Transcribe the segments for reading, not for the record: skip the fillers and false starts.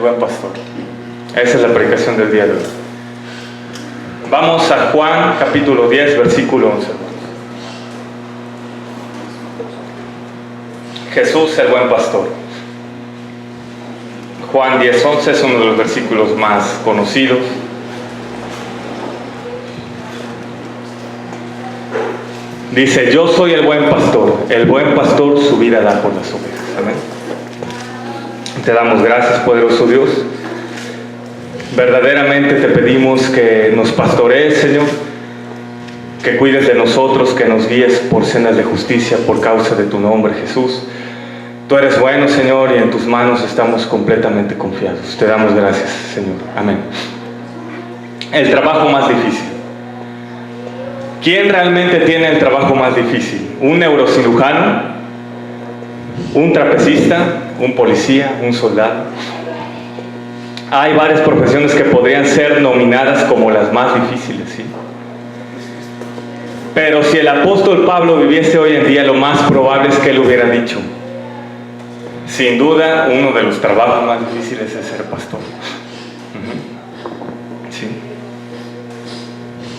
Buen pastor. Esa es la predicación del día de hoy. Vamos a Juan capítulo 10 versículo 11. Jesús el buen pastor. Juan 10:11 es uno de los versículos más conocidos. Dice: yo soy el buen pastor su vida da por las ovejas. Amén. Te damos gracias, poderoso Dios. Verdaderamente te pedimos que nos pastorees, Señor, que cuides de nosotros, que nos guíes por sendas de justicia por causa de tu nombre, Jesús. Tú eres bueno, Señor, y en tus manos estamos completamente confiados. Te damos gracias, Señor. Amén. El trabajo más difícil. ¿Quién realmente tiene el trabajo más difícil? ¿Un neurocirujano? ¿Un trapecista? ¿Un policía? ¿Un soldado? Hay varias profesiones que podrían ser nominadas como las más difíciles, ¿sí? Pero si el apóstol Pablo viviese hoy en día, lo más probable es que él hubiera dicho: sin duda, uno de los trabajos más difíciles es ser pastor. ¿Sí?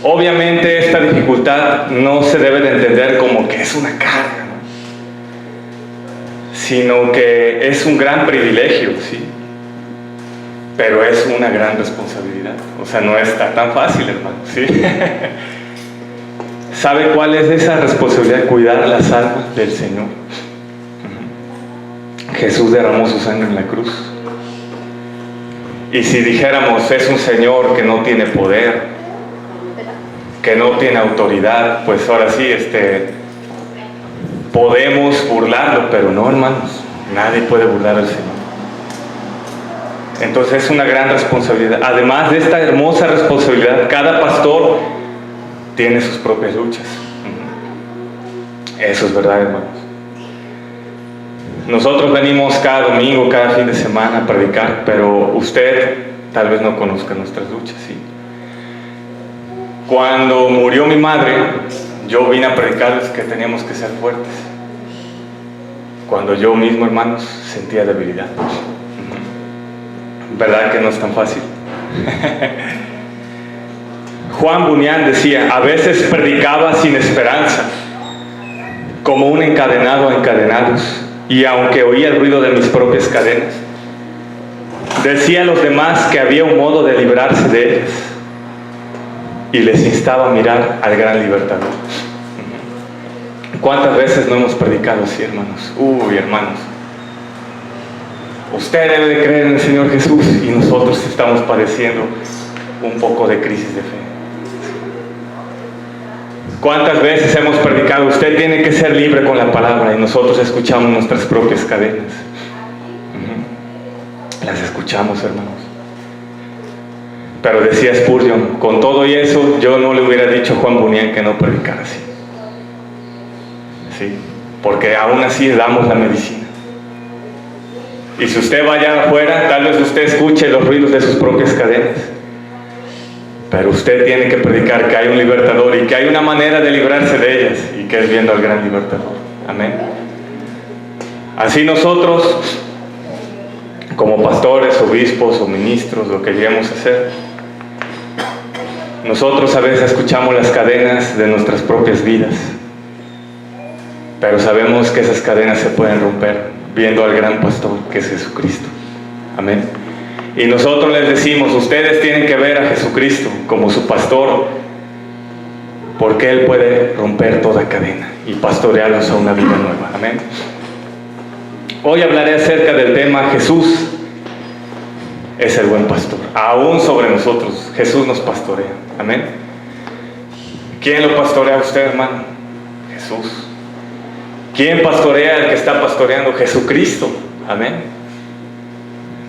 Obviamente esta dificultad no se debe de entender como que es una carga, ¿no? Sino que es un gran privilegio, ¿sí? Pero es una gran responsabilidad. O sea, no está tan fácil, hermano, ¿sí? ¿Sabe cuál es esa responsabilidad? Cuidar las almas del Señor. Jesús derramó su sangre en la cruz. Y si dijéramos, es un Señor que no tiene poder, que no tiene autoridad, pues ahora sí, podemos burlarlo, pero no, hermanos, nadie puede burlar al Señor. Entonces es una gran responsabilidad. Además de esta hermosa responsabilidad, cada pastor tiene sus propias luchas. Eso es verdad, hermanos. Nosotros venimos cada domingo, cada fin de semana a predicar, pero usted tal vez no conozca nuestras luchas, ¿sí? Cuando murió mi madre, yo vine a predicarles que teníamos que ser fuertes. Cuando yo mismo, hermanos, sentía debilidad. ¿Verdad que no es tan fácil? Juan Bunyan decía: a veces predicaba sin esperanza, como un encadenado a encadenados, y aunque oía el ruido de mis propias cadenas, decía a los demás que había un modo de librarse de ellas, y les instaba a mirar al gran libertador. ¿Cuántas veces no hemos predicado así, hermanos? Hermanos, usted debe de creer en el Señor Jesús, y nosotros estamos padeciendo un poco de crisis de fe. ¿Cuántas veces hemos predicado, usted tiene que ser libre con la palabra, y nosotros escuchamos nuestras propias cadenas? Las escuchamos, hermanos. Pero decía Spurgeon, con todo y eso, yo no le hubiera dicho a Juan Bunyan que no predicara así. ¿Sí? Porque aún así damos la medicina. Y si usted vaya afuera, tal vez usted escuche los ruidos de sus propias cadenas. Pero usted tiene que predicar que hay un libertador y que hay una manera de librarse de ellas, y que es viendo al gran libertador. Amén. Así nosotros, como pastores, obispos o ministros, lo que lleguemos a hacer, nosotros a veces escuchamos las cadenas de nuestras propias vidas, pero sabemos que esas cadenas se pueden romper viendo al gran pastor, que es Jesucristo. Amén. Y nosotros les decimos: ustedes tienen que ver a Jesucristo como su pastor, porque Él puede romper toda cadena y pastorearlos a una vida nueva. Amén. Hoy hablaré acerca del tema: Jesús es el buen pastor. Aún sobre nosotros, Jesús nos pastorea. Amén. ¿Quién lo pastorea a usted, hermano? Jesús. ¿Quién pastorea al que está pastoreando? Jesucristo. Amén.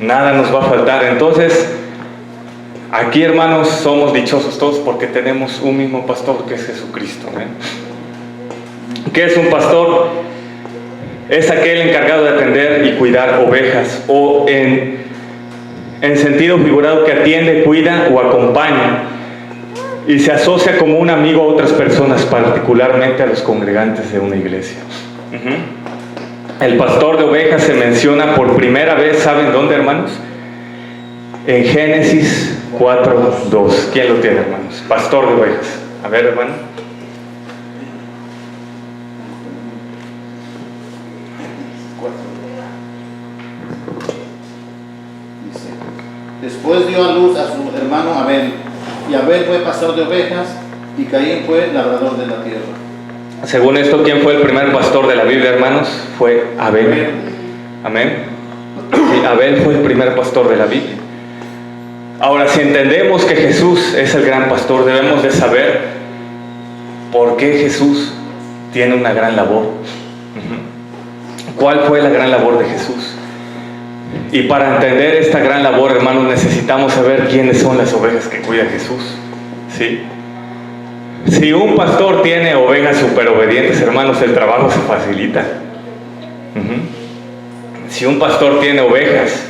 Nada nos va a faltar. Entonces, aquí, hermanos, somos dichosos todos porque tenemos un mismo pastor, que es Jesucristo. Amén. ¿Qué es un pastor? Es aquel encargado de atender y cuidar ovejas, o en sentido figurado, que atiende, cuida o acompaña, y se asocia como un amigo a otras personas, particularmente a los congregantes de una iglesia. El pastor de ovejas se menciona por primera vez, ¿saben dónde, hermanos? En Génesis 4:2. ¿Quién lo tiene, hermanos? Pastor de ovejas. A ver, hermano. Dice: después dio a luz a su hermano Abel, y Abel fue pastor de ovejas, y Caín fue labrador de la tierra. Según esto, ¿quién fue el primer pastor de la Biblia, hermanos? Fue Abel. Amén. Sí, Abel fue el primer pastor de la Biblia. Ahora, si entendemos que Jesús es el gran pastor, debemos de saber por qué Jesús tiene una gran labor. ¿Cuál fue la gran labor de Jesús? Y para entender esta gran labor, hermanos, necesitamos saber quiénes son las ovejas que cuida Jesús. ¿Sí? Si un pastor tiene ovejas súper obedientes, hermanos, el trabajo se facilita. Si un pastor tiene ovejas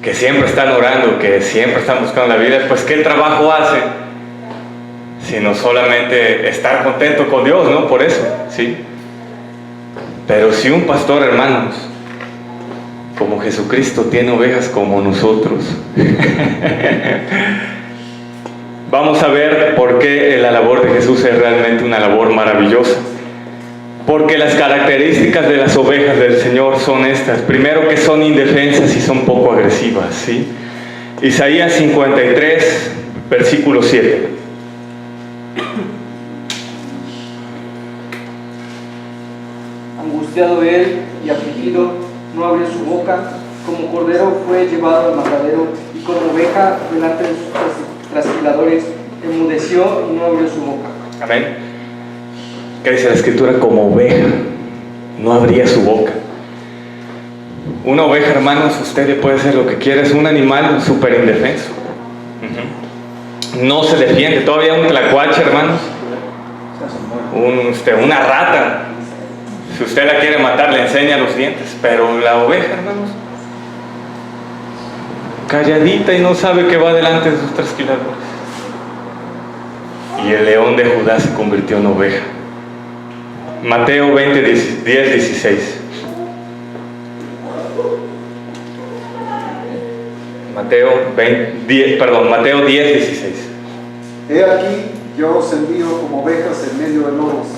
que siempre están orando, que siempre están buscando la vida, pues ¿qué trabajo hace? Sino solamente estar contento con Dios, ¿no? Por eso, ¿sí? Pero si un pastor, hermanos, como Jesucristo, tiene ovejas como nosotros, vamos a ver por qué la labor de Jesús es realmente una labor maravillosa. Porque las características de las ovejas del Señor son estas. Primero, que son indefensas y son poco agresivas, ¿sí? Isaías 53, versículo 7. Angustiado él y afligido, no abrió su boca. Como cordero fue llevado al matadero, y como oveja delante de sus trasquiladores, enmudeció y no abrió su boca. Amén. ¿Qué dice la Escritura? Como oveja, no abría su boca. Una oveja, hermanos, usted le puede hacer lo que quiera, es un animal súper indefenso. No se defiende. Todavía un tlacuache, hermanos, una rata, si usted la quiere matar, le enseña los dientes. Pero la oveja, hermanos, calladita y no sabe que va delante de sus trasquiladores. Y el león de Judá se convirtió en oveja. Mateo 10, 16. Mateo 10, 16. He aquí, yo os envío como ovejas en medio de lobos.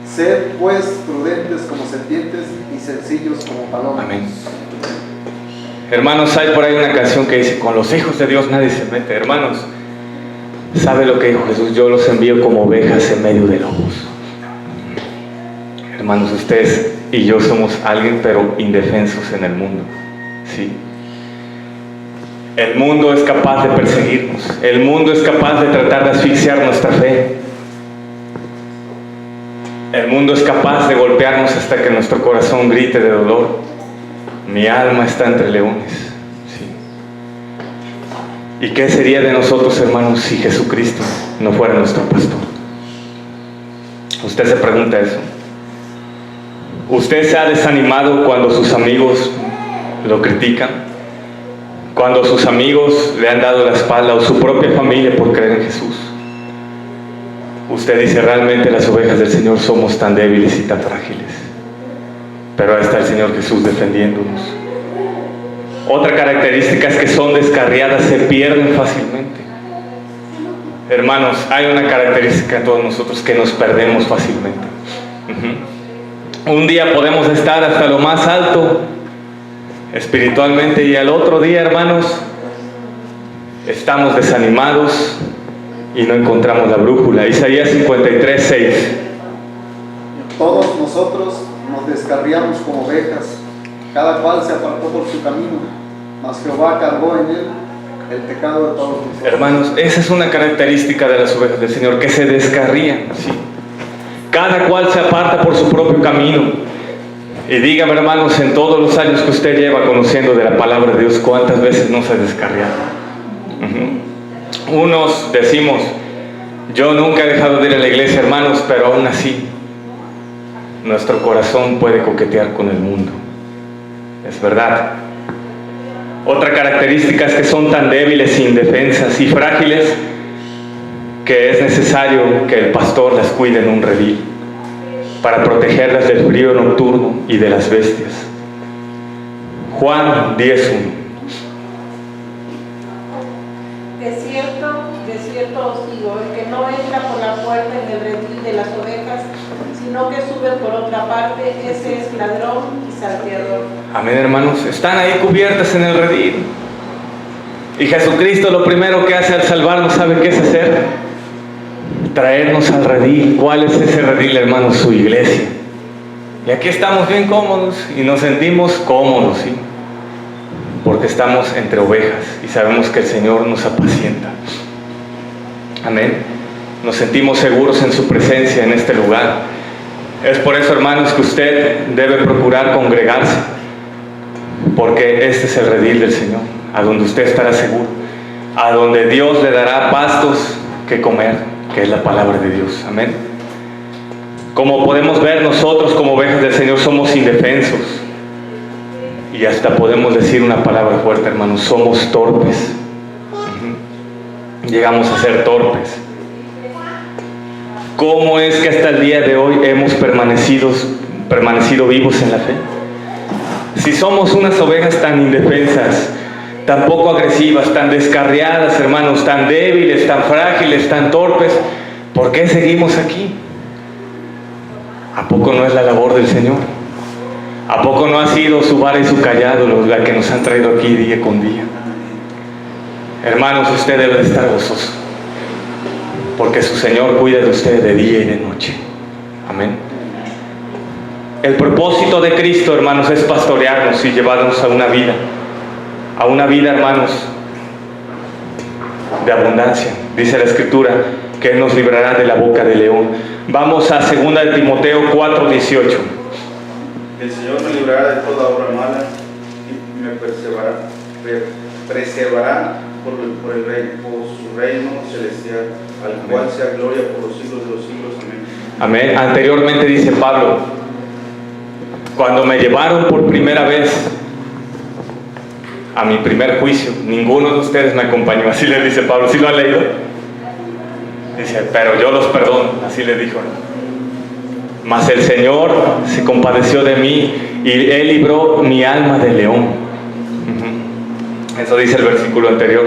Sed pues prudentes como serpientes y sencillos como palomas. Amén. Hermanos, hay por ahí una canción que dice: con los hijos de Dios nadie se mete. Hermanos, ¿sabe lo que dijo Jesús? Yo los envío como ovejas en medio de lobos. Hermanos, ustedes y yo somos alguien pero indefensos en el mundo, ¿sí? El mundo es capaz de perseguirnos. El mundo es capaz de tratar de asfixiar nuestra fe. El mundo es capaz de golpearnos hasta que nuestro corazón grite de dolor. Mi alma está entre leones, ¿sí? ¿Y qué sería de nosotros, hermanos, si Jesucristo no fuera nuestro pastor? Usted se pregunta eso. ¿Usted se ha desanimado cuando sus amigos lo critican? Cuando sus amigos le han dado la espalda, o su propia familia, por creer en Jesús. Usted dice: realmente las ovejas del Señor somos tan débiles y tan frágiles. Pero ahí está el Señor Jesús defendiéndonos. Otra característica es que son descarriadas, se pierden fácilmente. Hermanos, hay una característica en todos nosotros, que nos perdemos fácilmente. Un día podemos estar hasta lo más alto espiritualmente, y al otro día, hermanos, estamos desanimados y no encontramos la brújula. Isaías 53, 6. Todos nosotros nos descarriamos como ovejas, cada cual se apartó por su camino, mas Jehová cargó en él el pecado de todos nosotros. Hermanos, esa es una característica de las ovejas del Señor, que se descarrían, ¿sí? Cada cual se aparta por su propio camino. Y dígame, hermanos, en todos los años que usted lleva conociendo de la palabra de Dios, ¿cuántas veces no se ha descarriado? Unos decimos: yo nunca he dejado de ir a la iglesia, hermanos, pero aún así nuestro corazón puede coquetear con el mundo. Es verdad. Otra característica es que son tan débiles, indefensas y frágiles, que es necesario que el pastor las cuide en un redil para protegerlas del frío nocturno y de las bestias. Juan 10:1. puerta en el redil de las ovejas, sino que sube por otra parte, ese es ladrón y salteador. Amén, hermanos. Están ahí cubiertas en el redil. Y Jesucristo lo primero que hace al salvarnos, ¿sabe qué es hacer? Traernos al redil. ¿Cuál es ese redil, hermanos? Su iglesia. Y aquí estamos bien cómodos y nos sentimos cómodos, ¿sí? Porque estamos entre ovejas y sabemos que el Señor nos apacienta. Amén. Nos sentimos seguros en su presencia en este lugar. Es por eso, hermanos, que usted debe procurar congregarse, porque este es el redil del Señor, a donde usted estará seguro, a donde Dios le dará pastos que comer, que es la palabra de Dios. Amén. Como podemos ver, nosotros como ovejas del Señor somos indefensos. Y hasta podemos decir una palabra fuerte, hermanos, somos torpes. Llegamos a ser torpes. ¿Cómo es que hasta el día de hoy hemos permanecido vivos en la fe? Si somos unas ovejas tan indefensas, tan poco agresivas, tan descarriadas, hermanos, tan débiles, tan frágiles, tan torpes, ¿por qué seguimos aquí? ¿A poco no es la labor del Señor? ¿A poco no ha sido su vara y su callado la que nos han traído aquí día con día? Hermanos, usted debe de estar gozoso, porque su Señor cuida de usted de día y de noche. Amén. El propósito de Cristo, hermanos, es pastorearnos y llevarnos a una vida, hermanos, de abundancia. Dice la Escritura que Él nos librará de la boca del león. Vamos a 2 de Timoteo 4:18. El Señor me librará de toda obra mala y me preservará por su reino celestial, al Amén. cual sea gloria por los siglos de los siglos. Amén. Amén. Anteriormente dice Pablo, cuando me llevaron por primera vez a mi primer juicio, ninguno de ustedes me acompañó. Así le dice Pablo. ¿Sí lo han leído? Dice, pero yo los perdono. Así le dijo. Mas el Señor se compadeció de mí y Él libró mi alma del león. Eso dice el versículo anterior.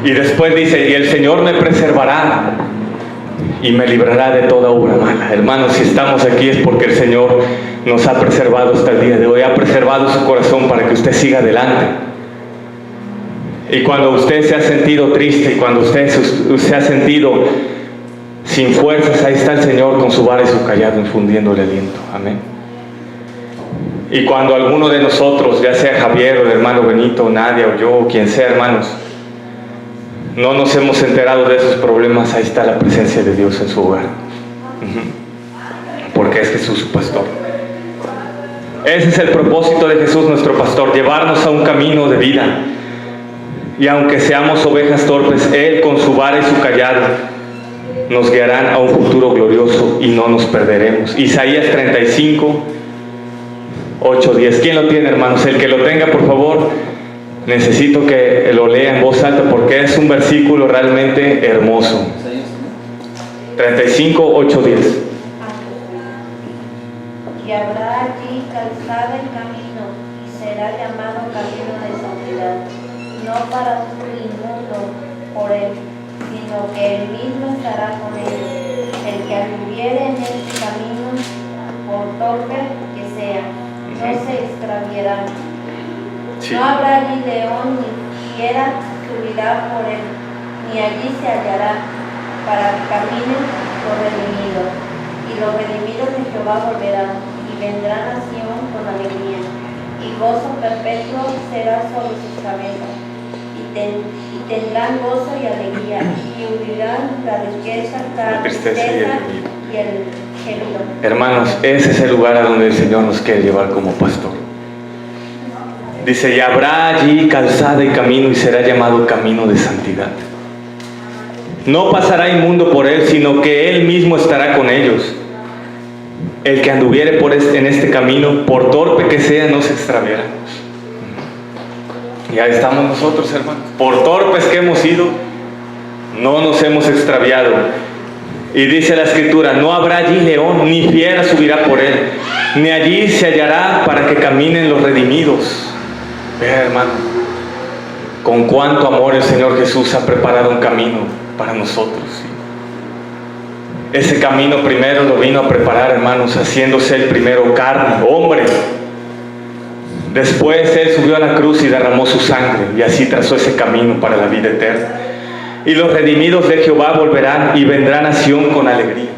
Y después dice, y el Señor me preservará y me librará de toda obra mala. Hermanos, si estamos aquí es porque el Señor nos ha preservado hasta el día de hoy. Ha preservado su corazón para que usted siga adelante. Y cuando usted se ha sentido triste, y cuando usted se ha sentido sin fuerzas, ahí está el Señor con su vara y su callado infundiéndole aliento. Amén. Y cuando alguno de nosotros, ya sea Javier o el hermano Benito, Nadia o yo, o quien sea, hermanos, no nos hemos enterado de esos problemas, ahí está la presencia de Dios en su hogar. Porque es Jesús su pastor. Ese es el propósito de Jesús nuestro pastor, llevarnos a un camino de vida. Y aunque seamos ovejas torpes, Él con su vara y su callado nos guiarán a un futuro glorioso y no nos perderemos. Isaías 35, 8, 10. ¿Quién lo tiene, hermanos? El que lo tenga, por favor, necesito que lo lea en voz alta porque es un versículo realmente hermoso. 35, 8, 10. Y habrá allí calzada el camino, y será llamado camino de santidad, no para uso inmundo por él, sino que él mismo estará con ellos. El que anduviere en este camino, por torpe que sea, no se extraviará. Sí. No habrá allí león ni fiera subirá por él, ni allí se hallará, para que caminen los redimidos. Y los redimidos de Jehová volverán, y vendrán a Sión con alegría, y gozo perpetuo será sobre sus cabezas, y tendrán gozo y alegría, y huirán la tristeza y el gemido. Hermanos, ese es el lugar a donde el Señor nos quiere llevar como pastor. Dice, y habrá allí calzada y camino, y será llamado camino de santidad. No pasará inmundo por él, sino que él mismo estará con ellos. El que anduviere en este camino, por torpe que sea, no se extraviará. Y ahí estamos nosotros, hermanos. Por torpes que hemos sido, no nos hemos extraviado. Y dice la Escritura, no habrá allí león, ni fiera subirá por él, ni allí se hallará para que caminen los redimidos. Vea, hermano, con cuánto amor el Señor Jesús ha preparado un camino para nosotros. ¿Sí? ese camino primero lo vino a preparar, hermanos, haciéndose el primero carne, hombre. Después Él subió a la cruz y derramó su sangre, y así trazó ese camino para la vida eterna. Y los redimidos de Jehová volverán y vendrán a Sión con alegría.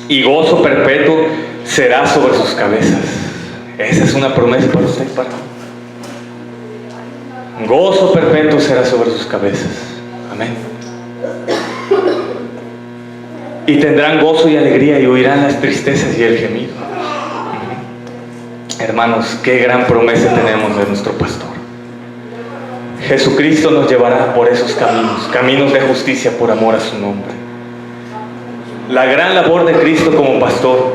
Y gozo perpetuo será sobre sus cabezas. Esa es una promesa para usted, para gozo perpetuo será sobre sus cabezas. Amén. Y tendrán gozo y alegría y huirán las tristezas y el gemido. Hermanos, qué gran promesa tenemos de nuestro pastor. Jesucristo nos llevará por esos caminos de justicia por amor a su nombre. La gran labor de Cristo como pastor,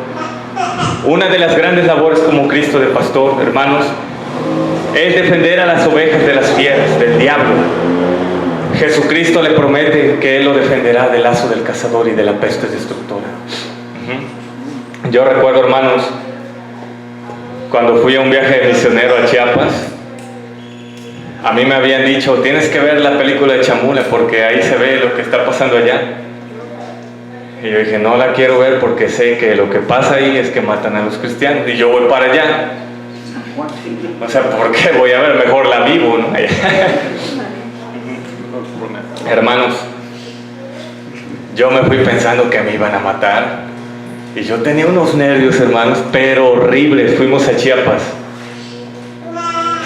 una de las grandes labores como Cristo de pastor, hermanos, es defender a las ovejas de las fieras, del diablo. Jesucristo le promete que Él lo defenderá del lazo del cazador y de la peste destructora. Yo recuerdo, hermanos, cuando fui a un viaje de misionero a Chiapas, a mí me habían dicho, tienes que ver la película de Chamula porque ahí se ve lo que está pasando allá. Y yo dije, no la quiero ver porque sé que lo que pasa ahí es que matan a los cristianos y yo voy para allá. O sea, ¿por qué voy a ver? Mejor la vivo, ¿no? Hermanos, yo me fui pensando que me iban a matar. Y yo tenía unos nervios, hermanos, pero horribles. Fuimos a Chiapas,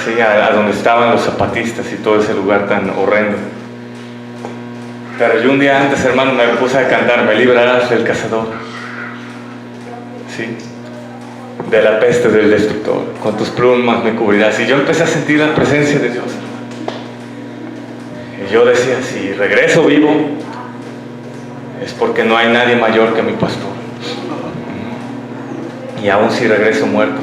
sí, a donde estaban los zapatistas y todo ese lugar tan horrendo. Pero yo un día antes, hermano, me puse a cantar, me librarás del cazador, sí, de la peste del destructor, con tus plumas me cubrirás. Y yo empecé a sentir la presencia de Dios, hermano. Y yo decía, si regreso vivo, es porque no hay nadie mayor que mi pastor. Y aún si regreso muerto,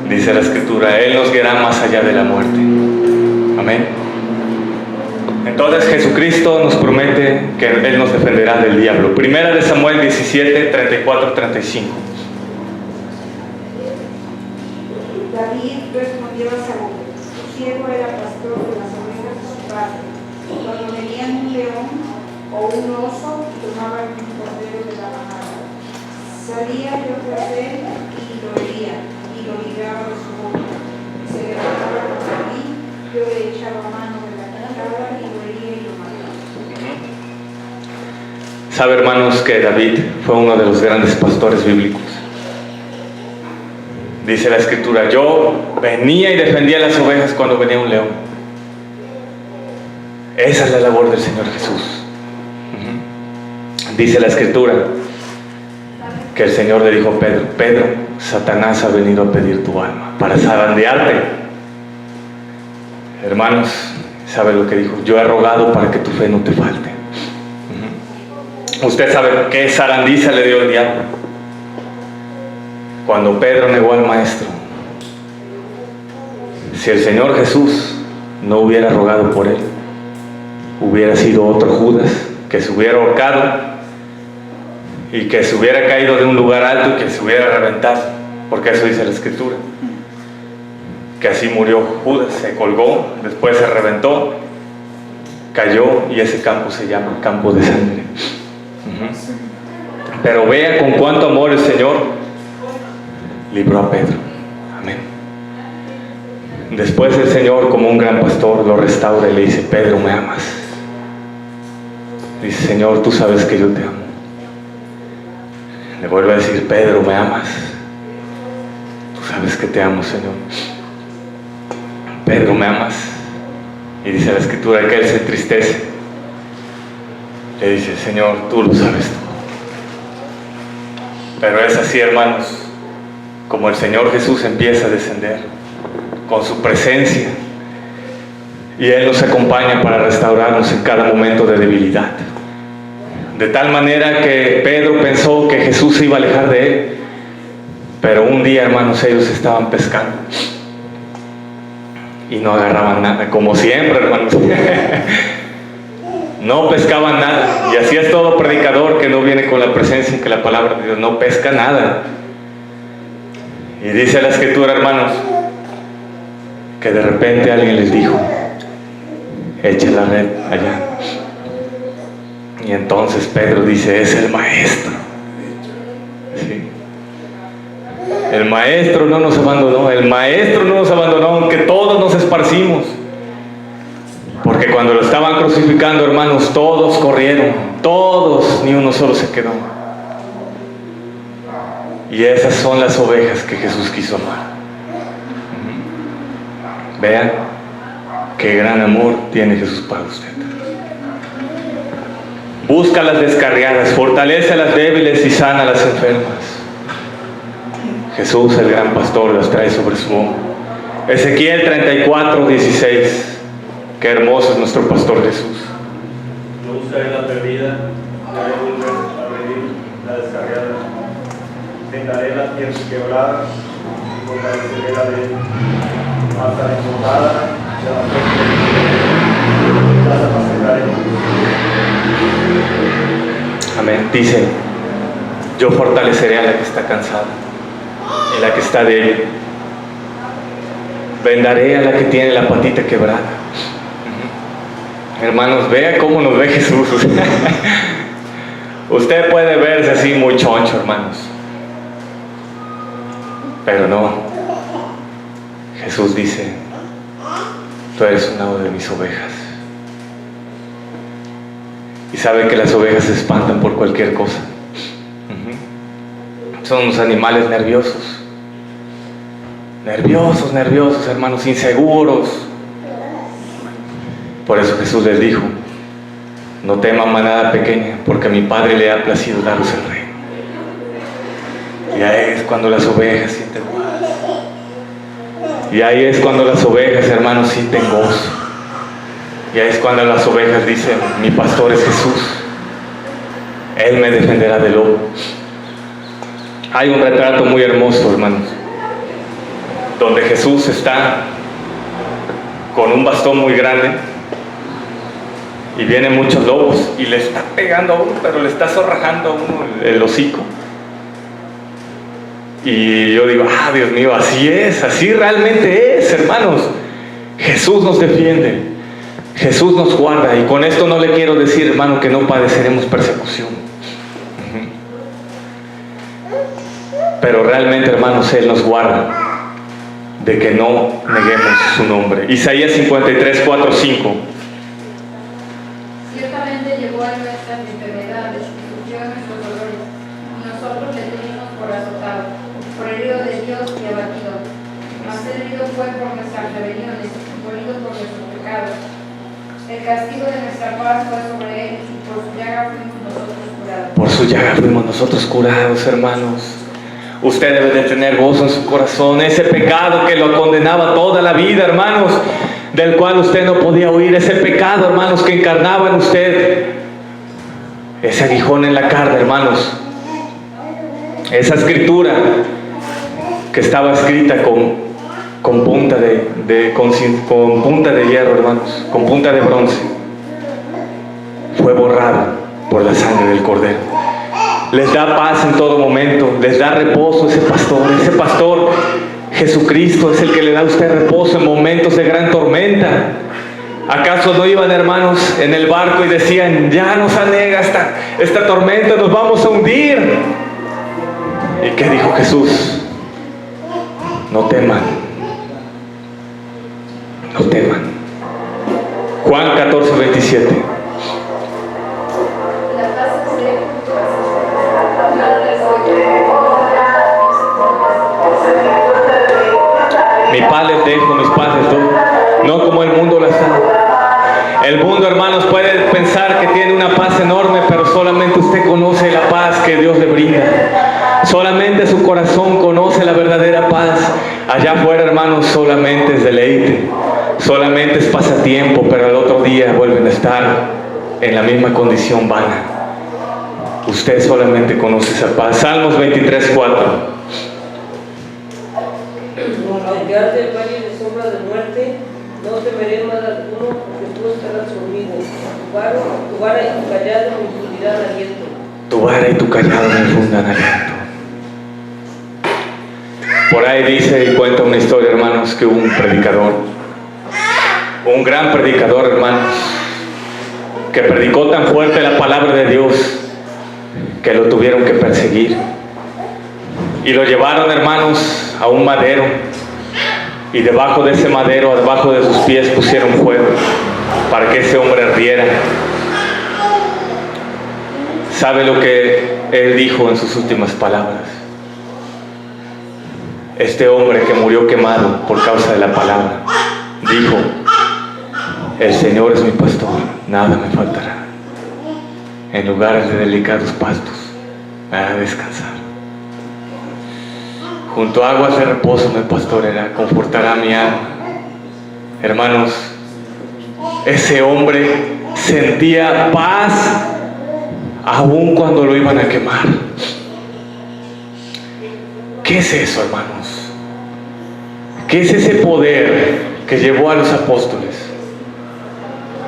dice la Escritura, Él nos guiará más allá de la muerte. Amén. Entonces Jesucristo nos promete que Él nos defenderá del diablo. Primera de Samuel 17, 34, 35. David respondió a Saúl: su siervo era pastor de las ovejas de su padre. Cuando venían un león o un oso, tomaban un cordero de la manada. Salía yo tras él y lo hería, y lo ligaba de su boca. Se levantaba contra mí, yo le echaba mano de la quijada y lo hería y lo mataba. Sabe, hermanos, que David fue uno de los grandes pastores bíblicos. Dice la Escritura, yo venía y defendía las ovejas cuando venía un león. Esa es la labor del Señor Jesús. Dice la Escritura que el Señor le dijo a Pedro, Pedro, Satanás ha venido a pedir tu alma para zarandearte. Hermanos, ¿sabe lo que dijo? Yo he rogado para que tu fe no te falte. Usted sabe qué zarandiza le dio el diablo cuando Pedro negó al Maestro. Si el Señor Jesús no hubiera rogado por él, hubiera sido otro Judas que se hubiera ahorcado y que se hubiera caído de un lugar alto y que se hubiera reventado, porque eso dice la Escritura, que así murió Judas, se colgó, después se reventó, cayó, y ese campo se llama campo de sangre. Pero vea con cuánto amor el Señor libró a Pedro. Amén. Después el Señor, como un gran pastor, lo restaura y le dice, Pedro, ¿me amas? Dice, Señor, tú sabes que yo te amo. Le vuelve a decir, Pedro, ¿me amas? Tú sabes que te amo, Señor. Pedro, ¿me amas? Y dice la Escritura que él se entristece. Le dice, Señor, tú lo sabes todo. Pero es así, hermanos, como el Señor Jesús empieza a descender con su presencia, y Él nos acompaña para restaurarnos en cada momento de debilidad. De tal manera que Pedro pensó que Jesús se iba a alejar de él. Pero un día, hermanos, ellos estaban pescando y no agarraban nada, como siempre, hermanos. No pescaban nada. Y así es todo predicador que no viene con la presencia, que la palabra de Dios no pesca nada. Y dice la Escritura, hermanos, que de repente alguien les dijo, echa la red allá. Y entonces Pedro dice, es el Maestro. Sí. El Maestro no nos abandonó, el Maestro no nos abandonó, aunque todos nos esparcimos. Porque cuando lo estaban crucificando, hermanos, todos corrieron, todos, ni uno solo se quedó. Y esas son las ovejas que Jesús quiso amar. Vean qué gran amor tiene Jesús para usted. Busca a las descarriadas, fortalece a las débiles y sana a las enfermas. Jesús, el gran pastor, las trae sobre su hombro. Ezequiel 34:16. Qué hermoso es nuestro pastor Jesús. No buscaré la perdida, haré volver a redimir la descarriada. Vendaré la tierra quebrada y fortaleceré la débil. Hasta la encontrada de la fuente, las apacentaré. Amén. Dice, yo fortaleceré a la que está cansada y la que está débil. Vendaré a la que tiene la patita quebrada. Hermanos, vea cómo nos ve Jesús. Usted puede verse así muy choncho, hermanos, pero no. Jesús dice, tú eres una de mis ovejas. Y sabe que las ovejas se espantan por cualquier cosa. Son unos animales nerviosos. Nerviosos, hermanos, inseguros. Por eso Jesús les dijo, no teman manada pequeña, porque a mi Padre le ha placido daros el reino. Y ahí es cuando las ovejas sienten paz. Y ahí es cuando las ovejas, hermanos, sienten gozo. Y ahí es cuando las ovejas dicen, mi pastor es Jesús. Él me defenderá del lobo. Hay un retrato muy hermoso, hermanos, donde Jesús está con un bastón muy grande y vienen muchos lobos y le está pegando a uno, pero le está zorrajando a uno el hocico. Y yo digo, Dios mío, así es, así realmente es, hermanos. Jesús nos defiende, Jesús nos guarda. Y con esto no le quiero decir, hermano, que no padeceremos persecución. Pero realmente, hermanos, Él nos guarda de que no neguemos su nombre. Isaías 53, 4, 5. Ciertamente llevó a nuestras enfermedades y sufrió nuestros dolores, y nosotros le tuvimos por azotado, por herido de Dios y abatido. Mas herido fue por nuestras rebeliones, molido por nuestros pecados. El castigo de nuestra paz fue sobre él, y por su llaga fuimos nosotros curados. Por su llaga fuimos nosotros curados, hermanos. Usted debe de tener gozo en su corazón. Ese pecado que lo condenaba toda la vida, hermanos, del cual usted no podía huir. Ese pecado, hermanos, que encarnaba en usted. Ese aguijón en la carne, hermanos. Esa escritura que estaba escrita con punta con punta de hierro, hermanos, con punta de bronce, fue borrada por la sangre del Cordero. Les da paz en todo momento, les da reposo ese pastor Jesucristo es el que le da a usted reposo en momentos de gran tormenta. ¿Acaso no iban, hermanos, en el barco y decían, ya nos anega esta tormenta, nos vamos a hundir? ¿Y qué dijo Jesús? No teman, no teman. Juan 14, 27. Mi paz les dejo, mis paz les doy, no como el mundo las da. El mundo, hermanos, puede pensar que tiene una paz enorme, pero solamente usted conoce la paz que Dios le brinda. Solamente su corazón conoce la verdadera paz. Allá afuera, hermanos, solamente es deleite, solamente es pasatiempo, pero al otro día vuelven a estar en la misma condición vana. Usted solamente conoce esa paz. Salmos 23, 4. Aunque ande el valle de sombra de muerte, no temeré mal alguno, porque tú estarás conmigo. Tu vara y tu callado me infundirán aliento. Tu vara y tu callado me infundan aliento. Por ahí dice y cuenta una historia, hermanos, que hubo un predicador, un gran predicador, hermanos, que predicó tan fuerte la palabra de Dios que lo tuvieron que perseguir. Y lo llevaron, hermanos, a un madero. Y debajo de ese madero, debajo de sus pies, pusieron fuego para que ese hombre ardiera. ¿Sabe lo que él dijo en sus últimas palabras? Este hombre que murió quemado por causa de la palabra, dijo: el Señor es mi pastor, nada me faltará. En lugares de delicados pastos me hará descansar. Junto a aguas de reposo me pastoreará, confortará mi alma. Hermanos, ese hombre sentía paz aún cuando lo iban a quemar. ¿Qué es eso, hermanos? ¿Qué es ese poder que llevó a los apóstoles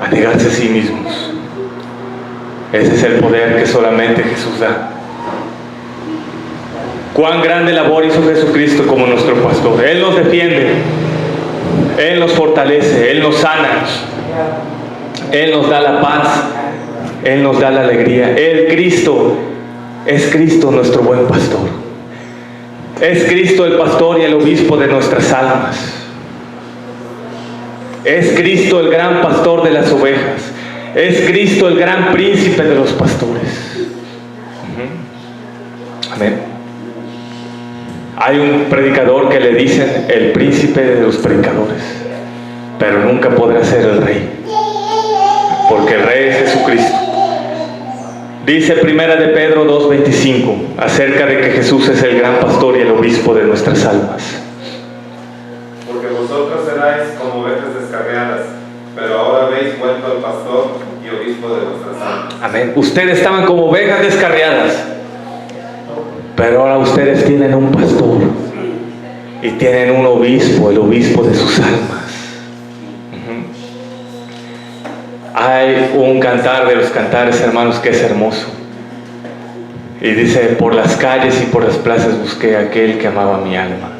a negarse a sí mismos? Ese es el poder que solamente Jesús da. Cuán grande labor hizo Jesucristo como nuestro pastor. Él nos defiende, Él nos fortalece, Él nos sana, Él nos da la paz, Él nos da la alegría. Él, Cristo, es Cristo nuestro buen pastor. Es Cristo el pastor y el obispo de nuestras almas. Es Cristo el gran pastor de las ovejas. Es Cristo el gran príncipe de los pastores. Amén. Hay un predicador que le dicen el príncipe de los predicadores, pero nunca podrá ser el rey, porque el rey es Jesucristo. Dice Primera de Pedro 2:25 acerca de que Jesús es el gran pastor y el obispo de nuestras almas. Porque vosotros erais como ovejas descarriadas, pero ahora habéis vuelto al pastor y obispo de vuestras almas. Amén. Ustedes estaban como ovejas descarriadas, pero ahora ustedes tienen un pastor y tienen un obispo, el obispo de sus almas. Hay un cantar de los cantares, hermanos, que es hermoso. Y dice: por las calles y por las plazas busqué a aquel que amaba mi alma.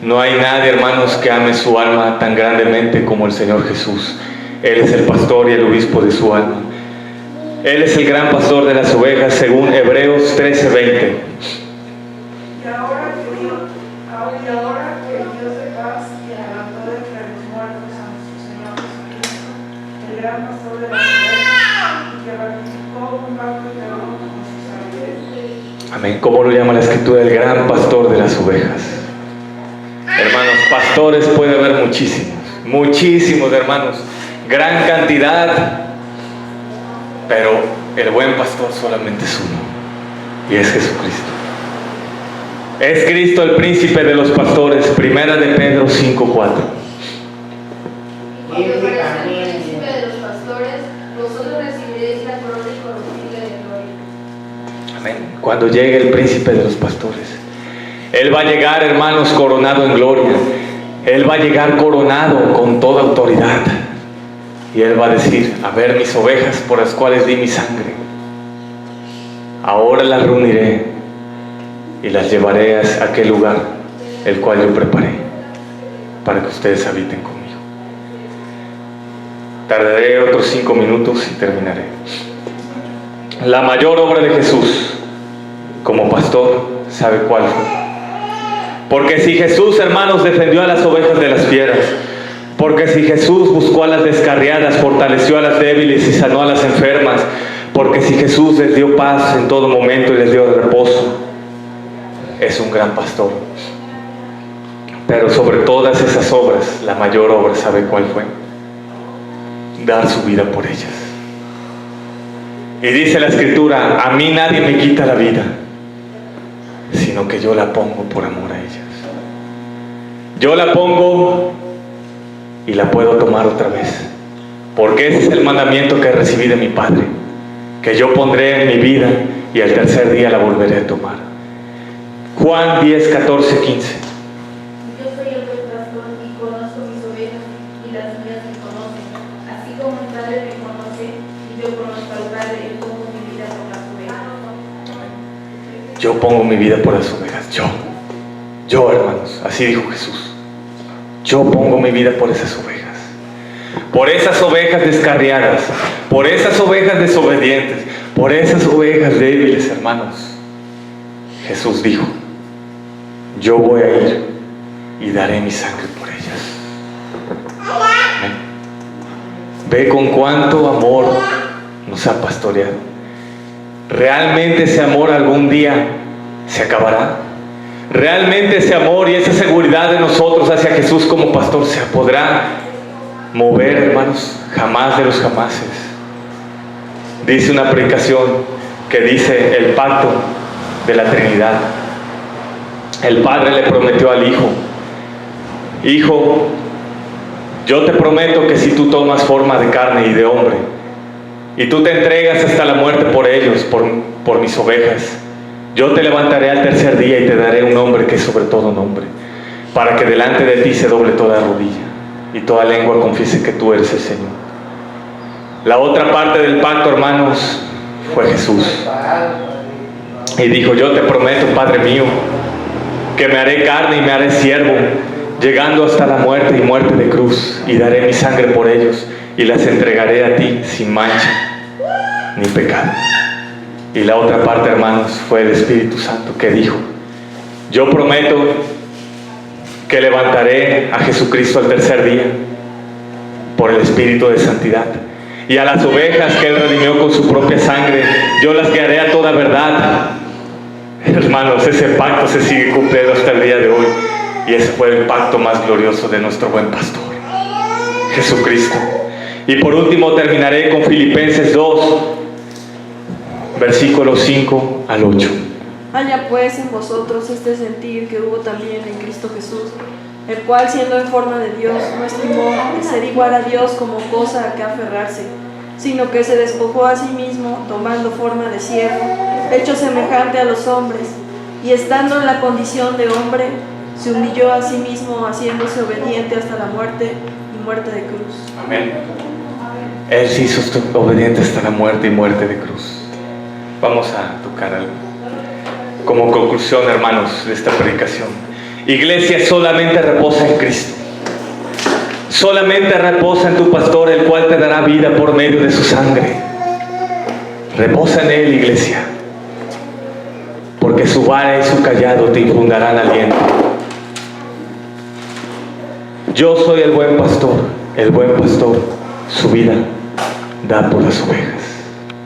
No hay nadie, hermanos, que ame su alma tan grandemente como el Señor Jesús. Él es el pastor y el obispo de su alma. Él es el gran pastor de las ovejas, según Hebreos 13:20. Y ahora que Dios de paz y levantó de entre los muertos a nuestro Señor Jesucristo, el gran pastor de las ovejas, y que ratificó un pacto eterno con su sangre. Amén. ¿Cómo lo llama la Escritura? El gran pastor de las ovejas. Hermanos, pastores puede haber muchísimos, hermanos, gran cantidad, pero el buen pastor solamente es uno, y es Jesucristo. Es Cristo el príncipe de los pastores. Primera de Pedro 5:4. Cuando aparezca el príncipe de los pastores, vosotros recibiréis la corona incorruptible de gloria. Amén. Cuando llegue el príncipe de los pastores, Él va a llegar, hermanos, coronado en gloria. Él va a llegar coronado con toda autoridad. Y Él va a decir: a ver, mis ovejas por las cuales di mi sangre, ahora las reuniré y las llevaré a aquel lugar el cual yo preparé para que ustedes habiten conmigo. Tardaré otros 5 minutos y terminaré. La mayor obra de Jesús como pastor, ¿sabe cuál fue? Porque si Jesús, hermanos, defendió a las ovejas de las fieras, porque si Jesús buscó a las descarriadas, fortaleció a las débiles y sanó a las enfermas, porque si Jesús les dio paz en todo momento y les dio reposo, es un gran pastor. Pero sobre todas esas obras, la mayor obra, ¿sabe cuál fue? Dar su vida por ellas. Y dice la Escritura: a mí nadie me quita la vida, sino que yo la pongo por amor a ellas. Yo la pongo y la puedo tomar otra vez, porque ese es el mandamiento que recibí de mi Padre, que yo pondré en mi vida y al tercer día la volveré a tomar. Juan 10:14-15. Yo soy el buen pastor y conozco mis ovejas y las mías me conocen. Así como el Padre me conoce y yo conozco al Padre y pongo mi vida por las ovejas. Yo pongo mi vida por las ovejas. Yo, hermanos, así dijo Jesús. Yo pongo mi vida por esas ovejas. por esas ovejas descarriadas, por esas ovejas desobedientes, por esas ovejas débiles, hermanos. Jesús dijo: yo voy a ir y daré mi sangre por ellas. Amén. Ve con cuánto amor nos ha pastoreado. ¿Realmente ese amor algún día se acabará? ¿Realmente ese amor y esa seguridad de nosotros hacia Jesús como pastor se podrá mover, hermanos? Jamás de los jamases. Dice una predicación que dice el pacto de la Trinidad. El Padre le prometió al Hijo: Hijo, yo te prometo que si tú tomas forma de carne y de hombre, y tú te entregas hasta la muerte por ellos, por mis ovejas, yo te levantaré al tercer día y te daré un nombre que es sobre todo nombre, para que delante de ti se doble toda rodilla y toda lengua confiese que tú eres el Señor. La otra parte del pacto, hermanos, fue Jesús. Y dijo: yo te prometo, Padre mío, que me haré carne y me haré siervo, llegando hasta la muerte y muerte de cruz, y daré mi sangre por ellos y las entregaré a ti sin mancha ni pecado. Y la otra parte, hermanos, fue el Espíritu Santo, que dijo: yo prometo que levantaré a Jesucristo al tercer día por el Espíritu de santidad, y a las ovejas que Él redimió con su propia sangre, yo las guiaré a toda verdad. Hermanos, ese pacto se sigue cumpliendo hasta el día de hoy, y ese fue el pacto más glorioso de nuestro buen pastor, Jesucristo. Y por último terminaré con Filipenses 2, versículos 5 al 8. Haya pues en vosotros este sentir que hubo también en Cristo Jesús, el cual, siendo en forma de Dios, no estimó el ser igual a Dios como cosa a que aferrarse, sino que se despojó a sí mismo, tomando forma de siervo, hecho semejante a los hombres, y estando en la condición de hombre, se humilló a sí mismo, haciéndose obediente hasta la muerte y muerte de cruz. Amén. Él se hizo obediente hasta la muerte y muerte de cruz. Vamos a tocar algo como conclusión, hermanos, de esta predicación. Iglesia, solamente reposa en Cristo. Solamente reposa en tu pastor, el cual te dará vida por medio de su sangre. Reposa en Él, iglesia, porque su vara y su callado te infundarán aliento. Yo soy el buen pastor su vida da por las ovejas.